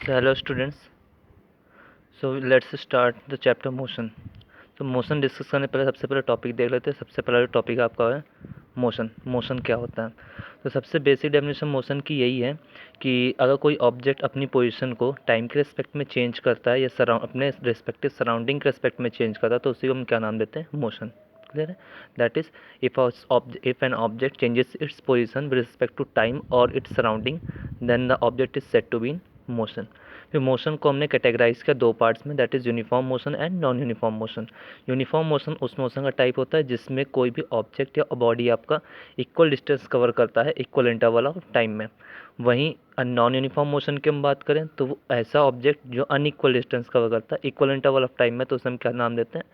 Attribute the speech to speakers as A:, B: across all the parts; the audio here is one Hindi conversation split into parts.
A: So hello students. So let's start the chapter motion. तो मोशन डिस्कस करने पहले सबसे पहले टॉपिक देख लेते हैं। सबसे पहला जो टॉपिक आपका है मोशन। मोशन क्या होता है? तो सबसे बेसिक डेफिनेशन मोशन की यही है कि अगर कोई ऑब्जेक्ट अपनी पोजीशन को टाइम के रिस्पेक्ट में चेंज करता है या अपने रिस्पेक्टिव सराउंडिंग के रिस्पेक्ट में चेंज करता है तो उसी को हम क्या नाम देते हैं? मोशन। क्लियर है? That is if an object changes its position with respect to time और its surrounding then the object is said to be in motion. फिर मोशन को हमने कैटेगराइज किया दो पार्ट्स में, that is uniform motion and non uniform motion. Uniform motion उस मोशन का टाइप होता है जिसमें कोई भी ऑब्जेक्ट या बॉडी आपका इक्वल डिस्टेंस कवर करता है इक्वल इंटरवल ऑफ टाइम में। वहीं नॉन यूनिफॉर्म मोशन की हम बात करें तो वो ऐसा ऑब्जेक्ट जो अनइक्वल डिस्टेंस कवर करता है इक्वल इंटरवल ऑफ टाइम में, तो उसे हम क्या नाम देते हैं?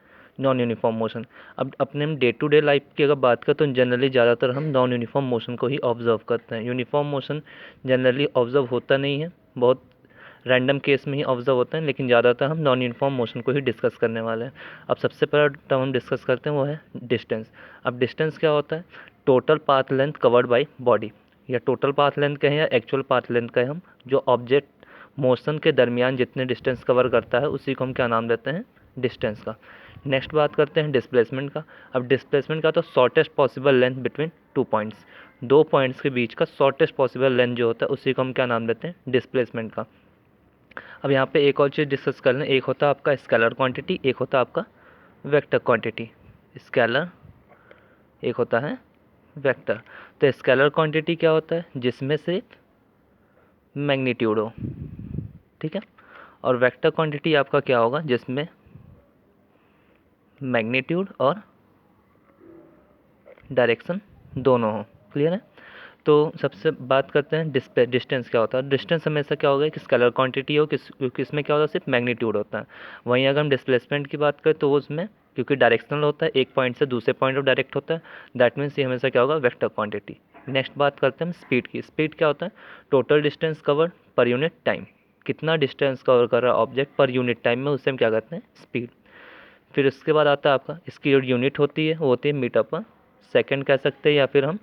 A: Non uniform motion. अब अपने हम डे टू डे लाइफ की अगर बात करें तो जनरली ज़्यादातर हम नॉन यूनिफॉर्म मोशन को ही ऑब्जर्व करते हैं। यूनिफॉर्म मोशन जनरली ऑब्जर्व होता नहीं है, बहुत रैंडम केस में ही ऑब्जर्व होते हैं, लेकिन ज़्यादातर हम नॉन यूनिफॉर्म मोशन को ही डिस्कस करने वाले हैं। अब सबसे पहला टर्म हम डिस्कस करते हैं वो है डिस्टेंस। अब डिस्टेंस क्या होता है? Total path length covered by body, या टोटल पाथ लेंथ कहें या एक्चुअल पाथ लेंथ कहें, हम जो ऑब्जेक्ट मोशन के दरमियान जितने डिस्टेंस कवर करता है उसी को हम क्या नाम देते हैं? डिस्टेंस का। नेक्स्ट बात करते हैं डिस्प्लेसमेंट का। अब डिस्प्लेसमेंट का तो shortest possible length between two points, दो पॉइंट्स के बीच का शॉर्टेस्ट पॉसिबल लेंथ जो होता है उसी को हम क्या नाम देते हैं? डिस्प्लेसमेंट का। अब यहाँ पे एक और चीज़ डिस्कस कर लें, एक होता है आपका स्केलर क्वांटिटी, एक होता है आपका वेक्टर क्वांटिटी। स्केलर, एक होता है वेक्टर। तो स्केलर क्वांटिटी क्या होता है? जिसमें से मैग्नीट्यूड हो, ठीक है। और वेक्टर क्वांटिटी आपका क्या होगा? जिसमें मैग्नीट्यूड और डायरेक्शन दोनों हो। क्लियर है? तो सबसे बात करते हैं डिस्टेंस क्या होता है। डिस्टेंस हमेशा क्या होगा कि स्केलर क्वांटिटी हो, क्योंकि इसमें क्या होता है? सिर्फ मैग्नीट्यूड होता है। वहीं अगर हम डिस्प्लेसमेंट की बात करें तो उसमें क्योंकि डायरेक्शनल होता है, एक पॉइंट से दूसरे पॉइंट ऑफ डायरेक्ट होता है, दैट मीन्स ये हमेशा क्या होगा? Vector quantity. नेक्स्ट बात करते हैं हम स्पीड की। स्पीड क्या होता है? Total distance covered per unit time, कितना डिस्टेंस कवर कर रहा है ऑब्जेक्ट पर यूनिट टाइम में, उससे हम क्या कहते हैं? स्पीड। फिर उसके बाद आता है आपका इसकी जो यूनिट होती है वो होती है मीटर पर सेकेंड कह सकते हैं, या फिर हम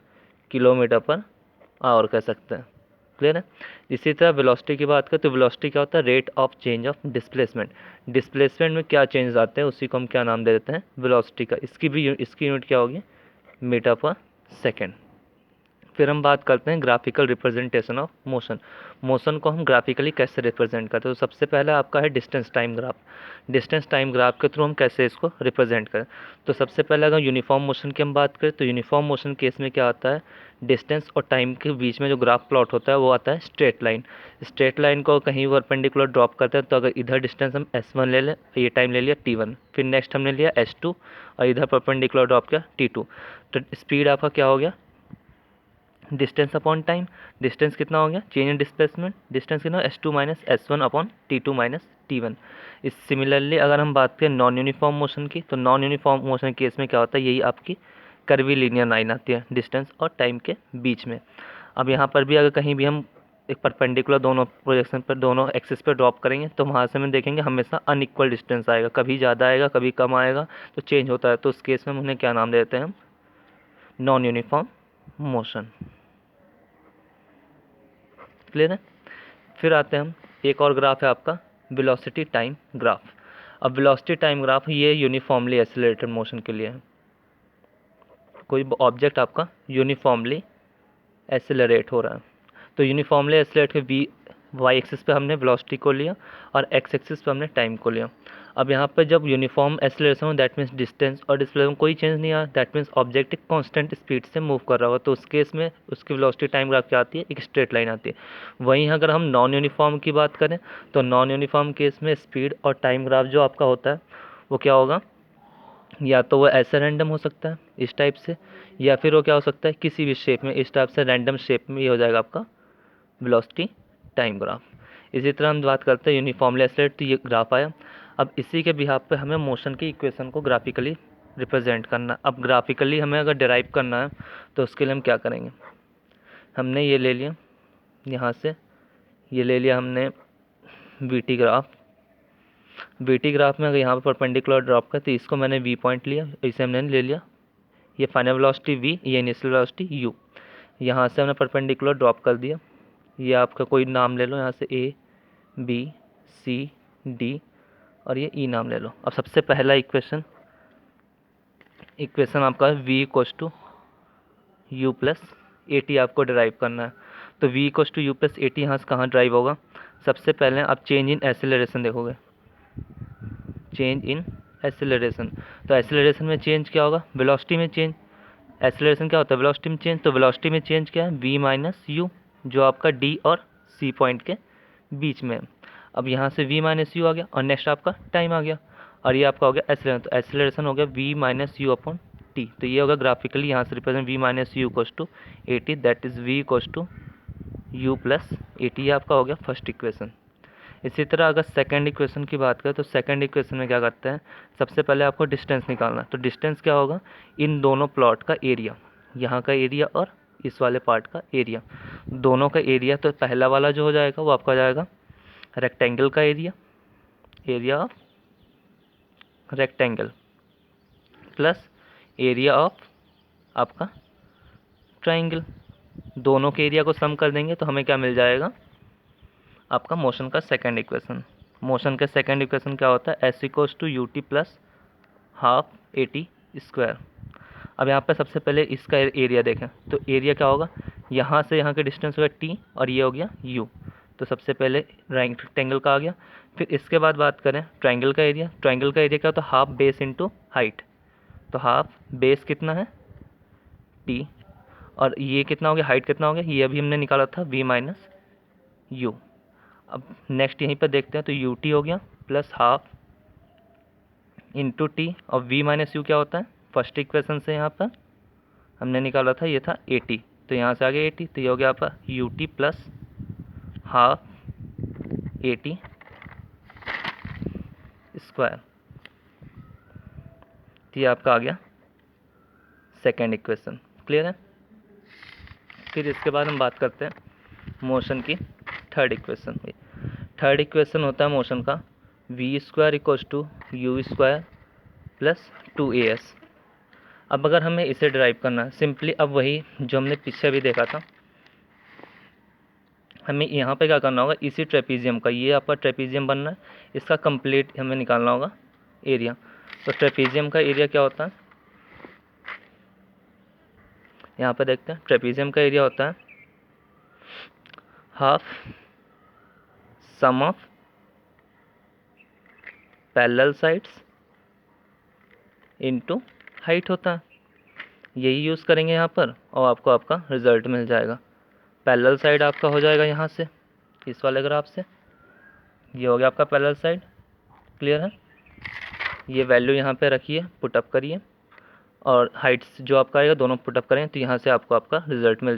A: किलोमीटर पर आवर कह सकते हैं। क्लियर है? इसी तरह वेलोसिटी की बात करें तो वेलोसिटी क्या होता है? Rate of change of displacement. Displacement में क्या चेंज आते हैं उसी को हम क्या नाम दे देते हैं? वेलोसिटी का। इसकी यूनिट क्या होगी? मीटर पर सेकेंड। फिर हम बात करते हैं graphical representation of motion. Motion को हम ग्राफिकली कैसे रिप्रेजेंट करते हैं? तो सबसे पहला आपका है distance time graph. Distance time graph के थ्रू हम कैसे इसको रिप्रेजेंट करें? तो सबसे पहले अगर यूनिफॉर्म मोशन की हम बात करें तो यूनिफॉर्म मोशन केस में क्या आता है? डिस्टेंस और टाइम के बीच में जो ग्राफ प्लॉट होता है वो आता है स्ट्रेट लाइन। स्ट्रेट लाइन को कहीं परपेंडिकुलर ड्रॉप करते हैं, तो अगर इधर डिस्टेंस हम s1 ले लें, ये टाइम ले लिया t1, फिर नेक्स्ट हमने लिया s2 और इधर परपेंडिकुलर ड्रॉप किया t2, तो स्पीड आपका क्या हो गया? Distance upon time. डिस्टेंस कितना हो गया? Change in displacement. डिस्टेंस कितना? s2 minus s1 upon t2 minus t1। इस सिमिलरली अगर हम बात करें नॉन यूनिफॉर्म मोशन की, तो नॉन यूनिफॉर्म मोशन केस में क्या होता है? यही आपकी कर्वी लीनियर लाइन आती है डिस्टेंस और टाइम के बीच में। अब यहाँ पर भी अगर कहीं भी हम एक परपेंडिकुलर दोनों प्रोजेक्शन पर, दोनों एक्सिस पर ड्रॉप करेंगे तो वहाँ से हम देखेंगे हमेशा अनइक्वल डिस्टेंस आएगा, कभी ज़्यादा आएगा कभी कम आएगा, तो चेंज होता है। तो उस केस में हम उन्हें क्या नाम देते हैं? हम नॉन यूनिफॉर्म मोशन। क्लियर है? फिर आते हैं हम, एक और ग्राफ है आपका वेलोसिटी टाइम ग्राफ। अब वेलोसिटी टाइम ग्राफ ये यूनिफॉर्मली एक्सेलरेटेड मोशन के लिए है। कोई ऑब्जेक्ट आपका यूनिफॉर्मली एक्सेलरेट हो रहा है, तो यूनिफॉर्मली एक्सेलरेट के वी वाई एक्सिस पे हमने वेलोसिटी को लिया और एक्स एक्सिस पे हमने टाइम को लिया। अब यहाँ पर जब यूनिफॉर्म एक्सेलरेशन हो दैट मीन्स डिस्टेंस और डिस्प्लेसमेंट में कोई चेंज नहीं आया, दैट मीन्स ऑब्जेक्ट एक कांस्टेंट स्पीड से मूव कर रहा होगा, तो उस केस में उसकी वेलोसिटी टाइम ग्राफ क्या आती है? एक स्ट्रेट लाइन आती है। वहीं अगर हम नॉन यूनिफॉर्म की बात करें तो नॉन यूनिफॉर्म केस में स्पीड और टाइम ग्राफ जो आपका होता है वो क्या होगा? या तो वो ऐसे रैंडम हो सकता है इस टाइप से, या फिर वो क्या हो सकता है? किसी भी शेप में इस टाइप से रैंडम शेप में ये हो जाएगा आपका वेलोसिटी टाइम ग्राफ। इसी तरह हम बात करते हैं यूनिफॉर्मली एक्सेलरेट, तो ये ग्राफ आया। अब इसी के बिहाफ पे हमें मोशन की इक्वेशन को ग्राफिकली रिप्रेजेंट करना। अब ग्राफिकली हमें अगर डिराइव करना है तो उसके लिए हम क्या करेंगे? हमने ये ले लिया यहाँ से, ये ले लिया हमने we T graph. We T graph में अगर यहाँ पर परपेंडिकुलर ड्रॉप कर तो इसको मैंने वी पॉइंट लिया, इसे हमने ले लिया, ये फाइनल वेलोसिटी वी, ये इनिशियल वेलोसिटी यू। यहाँ से हमने परपेंडिकुलर ड्रॉप कर दिया, ये आपका कोई नाम ले लो यहाँ से ए बी, सी, डी और ये ई नाम ले लो। अब सबसे पहला इक्वेशन आपका v equals to u plus a t आपको ड्राइव करना है। तो v equals to u plus a t यहाँ से कहाँ ड्राइव होगा? सबसे पहले आप चेंज इन एसिलरेशन देखोगे, चेंज इन एसिलरेशन। तो एसिलरेशन में चेंज क्या होगा? वेलोसिटी में चेंज। एसिलरेशन क्या होता है? वेलोसिटी में चेंज। तो वेलोसिटी में चेंज क्या है? v माइनस यू, जो आपका d और c पॉइंट के बीच में है। अब यहाँ से v माइनस यू आ गया और नेक्स्ट आपका टाइम आ गया और ये आपका हो गया एसिलरेशन। तो एसिलरेशन हो गया v minus u upon t. तो ये होगा ग्राफिकली यहाँ से represent v minus u equals to a t, that is v equals to u plus a t. आपका हो गया फर्स्ट इक्वेशन। इसी तरह अगर सेकंड इक्वेशन की बात करें तो सेकंड इक्वेशन में क्या करते हैं? सबसे पहले आपको डिस्टेंस निकालना है। तो डिस्टेंस क्या होगा? इन दोनों प्लॉट का एरिया, यहाँ का एरिया और इस वाले पार्ट का एरिया, दोनों का एरिया। तो पहला वाला जो हो जाएगा वो आपका जाएगा रेक्टेंगल का area, area of rectangle plus area of आपका ट्राइंगल। दोनों के एरिया को सम कर देंगे तो हमें क्या मिल जाएगा? आपका मोशन का सेकंड इक्वेशन। मोशन के सेकंड इक्वेशन क्या होता है? S equals to u t plus half a t square. अब यहाँ पे सबसे पहले इसका एरिया देखें तो एरिया क्या होगा? यहाँ से यहाँ के डिस्टेंस होगा टी और ये हो गया यू। तो सबसे पहले रेक्टेंगल का आ गया। फिर इसके बाद बात करें ट्राइंगल का एरिया। ट्राइंगल का एरिया क्या होता है? Half base into height. तो हाफ बेस कितना है? टी, और ये कितना हो गया? हाइट कितना हो गया? ये अभी हमने निकाला था v माइनस यू। अब नेक्स्ट यहीं पर देखते हैं तो यू टी हो गया प्लस हाफ इंटू टी, और v माइनस यू क्या होता है? फर्स्ट इक्वेशन से यहाँ पर हमने निकाला था, ये था 80, तो यहाँ से आ गया 80। तो ये हो गया आपका you t plus half 80 square. तो ये आपका आ गया सेकेंड इक्वेशन। क्लियर है? फिर इसके बाद हम बात करते हैं मोशन की थर्ड इक्वेशन। थर्ड इक्वेशन होता है मोशन का v square equals to u square plus 2as। अब अगर हमें इसे ड्राइव करना है सिंपली, अब वही जो हमने पीछे भी देखा था, हमें यहाँ पे क्या करना होगा? इसी ट्रेपीजियम का, ये आपका ट्रेपीजियम बनना है, इसका कंप्लीट हमें निकालना होगा एरिया। तो ट्रेपीजियम का एरिया क्या होता है? यहाँ पे देखते हैं ट्रेपीजियम का एरिया होता है half sum of parallel sides into height होता है। यही यूज़ करेंगे यहाँ पर और आपको आपका रिजल्ट मिल जाएगा। पैरेलल साइड आपका हो जाएगा यहाँ से, इस वाले ग्राफ से, ये हो गया आपका पैरेलल साइड। क्लियर है? ये वैल्यू यहाँ पे रखिए, पुटअप करिए और हाइट्स जो आपका आएगा दोनों पुटअप करें तो यहाँ से आपको आपका रिजल्ट मिल